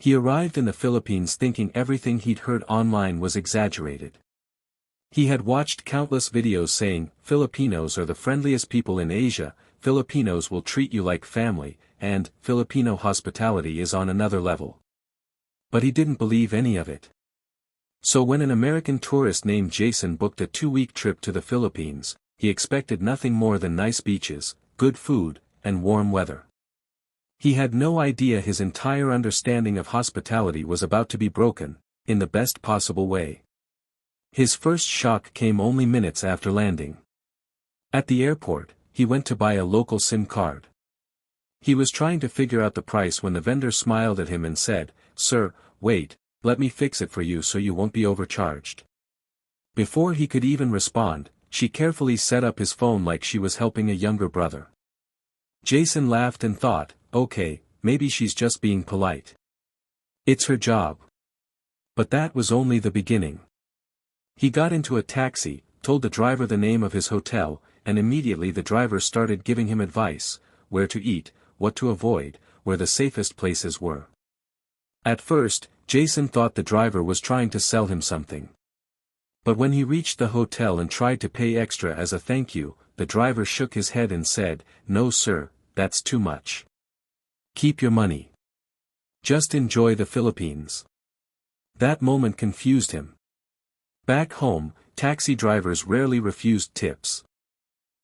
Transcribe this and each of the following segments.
He arrived in the Philippines thinking everything he'd heard online was exaggerated. He had watched countless videos saying, Filipinos are the friendliest people in Asia, Filipinos will treat you like family, and Filipino hospitality is on another level. But he didn't believe any of it. So when an American tourist named Jason booked a 2-week trip to the Philippines, he expected nothing more than nice beaches, good food, and warm weather. He had no idea his entire understanding of hospitality was about to be broken, in the best possible way. His first shock came only minutes after landing. At the airport, he went to buy a local SIM card. He was trying to figure out the price when the vendor smiled at him and said, "Sir, wait, let me fix it for you so you won't be overcharged." Before he could even respond, she carefully set up his phone like she was helping a younger brother. Jason laughed and thought, okay, maybe she's just being polite. It's her job. But that was only the beginning. He got into a taxi, told the driver the name of his hotel, and immediately the driver started giving him advice, where to eat, what to avoid, where the safest places were. At first, Jason thought the driver was trying to sell him something. But when he reached the hotel and tried to pay extra as a thank you, the driver shook his head and said, "No sir, that's too much. Keep your money. Just enjoy the Philippines." That moment confused him. Back home, taxi drivers rarely refused tips.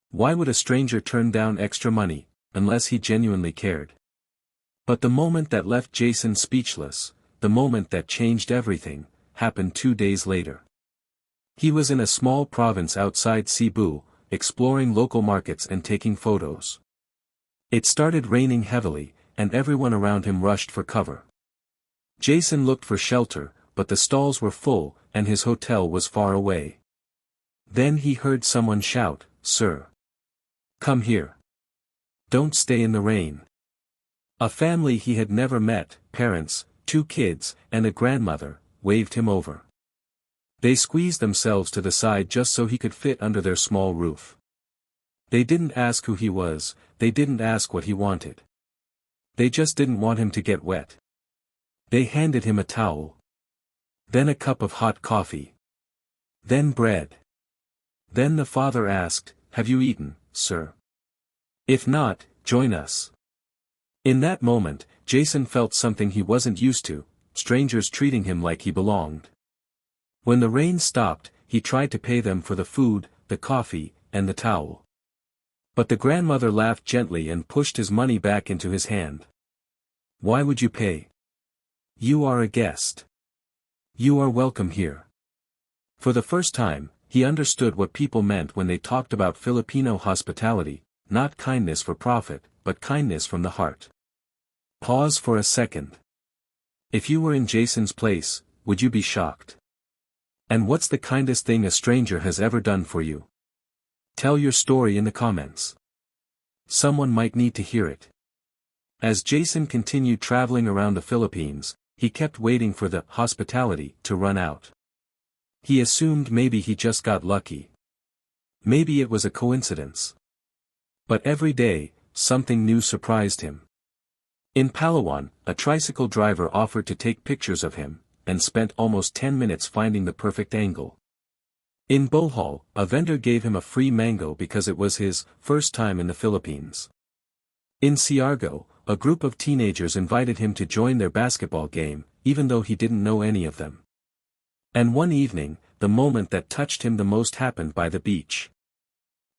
Why would a stranger turn down extra money, unless he genuinely cared? But the moment that left Jason speechless, the moment that changed everything, happened 2 days later. He was in a small province outside Cebu, exploring local markets and taking photos. It started raining heavily, and everyone around him rushed for cover. Jason looked for shelter, but the stalls were full, and his hotel was far away. Then he heard someone shout, "Sir! Come here! Don't stay in the rain." A family he had never met, parents, 2 kids, and a grandmother, waved him over. They squeezed themselves to the side just so he could fit under their small roof. They didn't ask who he was, they didn't ask what he wanted. They just didn't want him to get wet. They handed him a towel. Then a cup of hot coffee. Then bread. Then the father asked, "Have you eaten, sir? If not, join us." In that moment, Jason felt something he wasn't used to, strangers treating him like he belonged. When the rain stopped, he tried to pay them for the food, the coffee, and the towel. But the grandmother laughed gently and pushed his money back into his hand. "Why would you pay? You are a guest. You are welcome here." For the first time, he understood what people meant when they talked about Filipino hospitality, not kindness for profit, but kindness from the heart. Pause for a second. If you were in Jason's place, would you be shocked? And what's the kindest thing a stranger has ever done for you? Tell your story in the comments. Someone might need to hear it. As Jason continued traveling around the Philippines, he kept waiting for the hospitality to run out. He assumed maybe he just got lucky. Maybe it was a coincidence. But every day, something new surprised him. In Palawan, a tricycle driver offered to take pictures of him, and spent almost 10 minutes finding the perfect angle. In Bohol, a vendor gave him a free mango because it was his first time in the Philippines. In Siargao, a group of teenagers invited him to join their basketball game, even though he didn't know any of them. And one evening, the moment that touched him the most happened by the beach.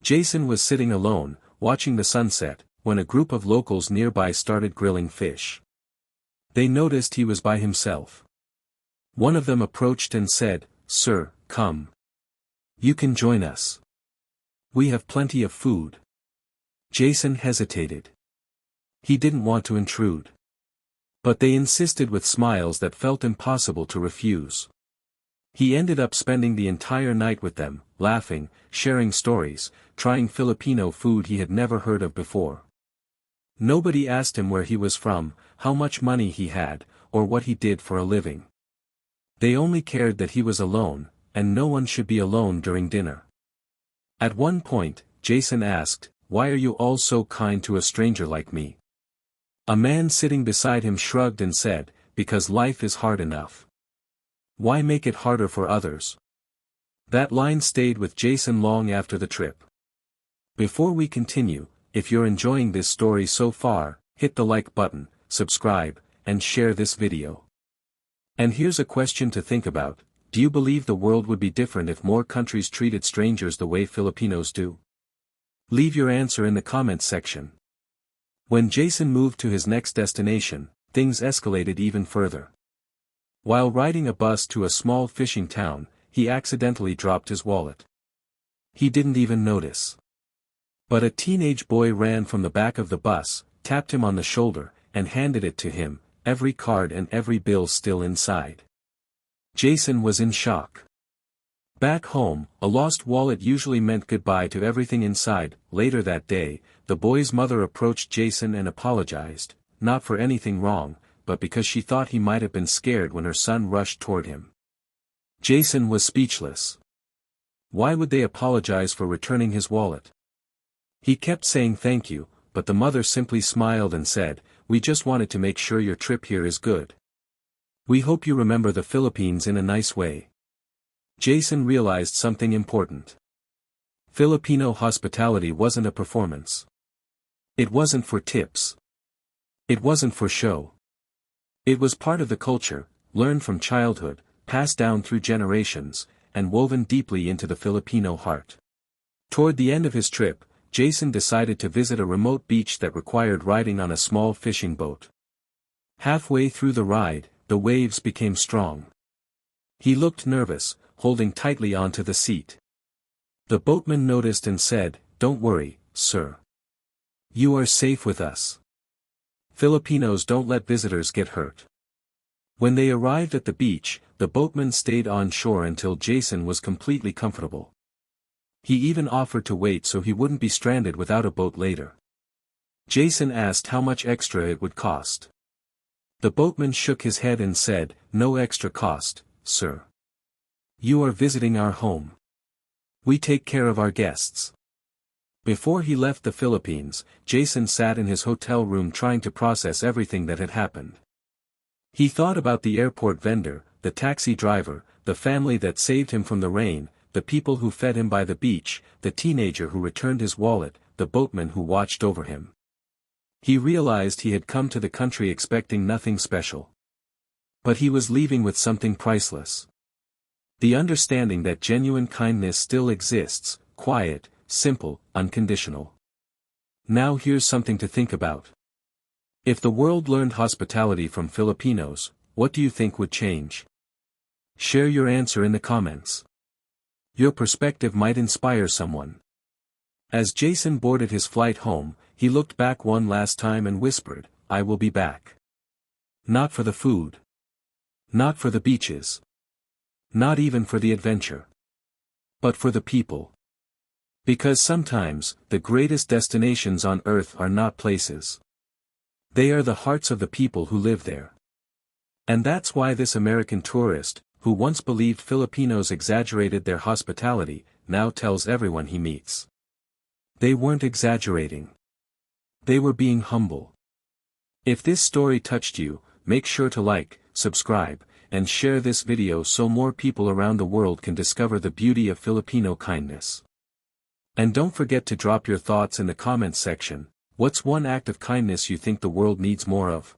Jason was sitting alone, watching the sunset, when a group of locals nearby started grilling fish. They noticed he was by himself. One of them approached and said, "Sir, come. You can join us. We have plenty of food." Jason hesitated. He didn't want to intrude. But they insisted with smiles that felt impossible to refuse. He ended up spending the entire night with them, laughing, sharing stories, trying Filipino food he had never heard of before. Nobody asked him where he was from, how much money he had, or what he did for a living. They only cared that he was alone, and no one should be alone during dinner. At one point, Jason asked, "Why are you all so kind to a stranger like me?" A man sitting beside him shrugged and said, because life is hard enough. Why make it harder for others? That line stayed with Jason long after the trip. Before we continue, if you're enjoying this story so far, hit the like button, subscribe, and share this video. And here's a question to think about: do you believe the world would be different if more countries treated strangers the way Filipinos do? Leave your answer in the comments section. When Jason moved to his next destination, things escalated even further. While riding a bus to a small fishing town, he accidentally dropped his wallet. He didn't even notice. But a teenage boy ran from the back of the bus, tapped him on the shoulder, and handed it to him, every card and every bill still inside. Jason was in shock. Back home, a lost wallet usually meant goodbye to everything inside. Later that day, the boy's mother approached Jason and apologized, not for anything wrong, but because she thought he might have been scared when her son rushed toward him. Jason was speechless. Why would they apologize for returning his wallet? He kept saying thank you, but the mother simply smiled and said, "We just wanted to make sure your trip here is good. We hope you remember the Philippines in a nice way." Jason realized something important. Filipino hospitality wasn't a performance. It wasn't for tips. It wasn't for show. It was part of the culture, learned from childhood, passed down through generations, and woven deeply into the Filipino heart. Toward the end of his trip, Jason decided to visit a remote beach that required riding on a small fishing boat. Halfway through the ride, the waves became strong. He looked nervous, holding tightly onto the seat. The boatman noticed and said, "Don't worry, sir. You are safe with us. Filipinos don't let visitors get hurt." When they arrived at the beach, the boatman stayed on shore until Jason was completely comfortable. He even offered to wait so he wouldn't be stranded without a boat later. Jason asked how much extra it would cost. The boatman shook his head and said, "No extra cost, sir. You are visiting our home. We take care of our guests." Before he left the Philippines, Jason sat in his hotel room trying to process everything that had happened. He thought about the airport vendor, the taxi driver, the family that saved him from the rain, the people who fed him by the beach, the teenager who returned his wallet, the boatman who watched over him. He realized he had come to the country expecting nothing special. But he was leaving with something priceless. The understanding that genuine kindness still exists, quiet, simple, unconditional. Now here's something to think about. If the world learned hospitality from Filipinos, what do you think would change? Share your answer in the comments. Your perspective might inspire someone. As Jason boarded his flight home, he looked back one last time and whispered, "I will be back. Not for the food. Not for the beaches. Not even for the adventure. But for the people." Because sometimes, the greatest destinations on earth are not places. They are the hearts of the people who live there. And that's why this American tourist, who once believed Filipinos exaggerated their hospitality, now tells everyone he meets. They weren't exaggerating. They were being humble. If this story touched you, make sure to like, subscribe, and share this video so more people around the world can discover the beauty of Filipino kindness. And don't forget to drop your thoughts in the comments section. What's one act of kindness you think the world needs more of?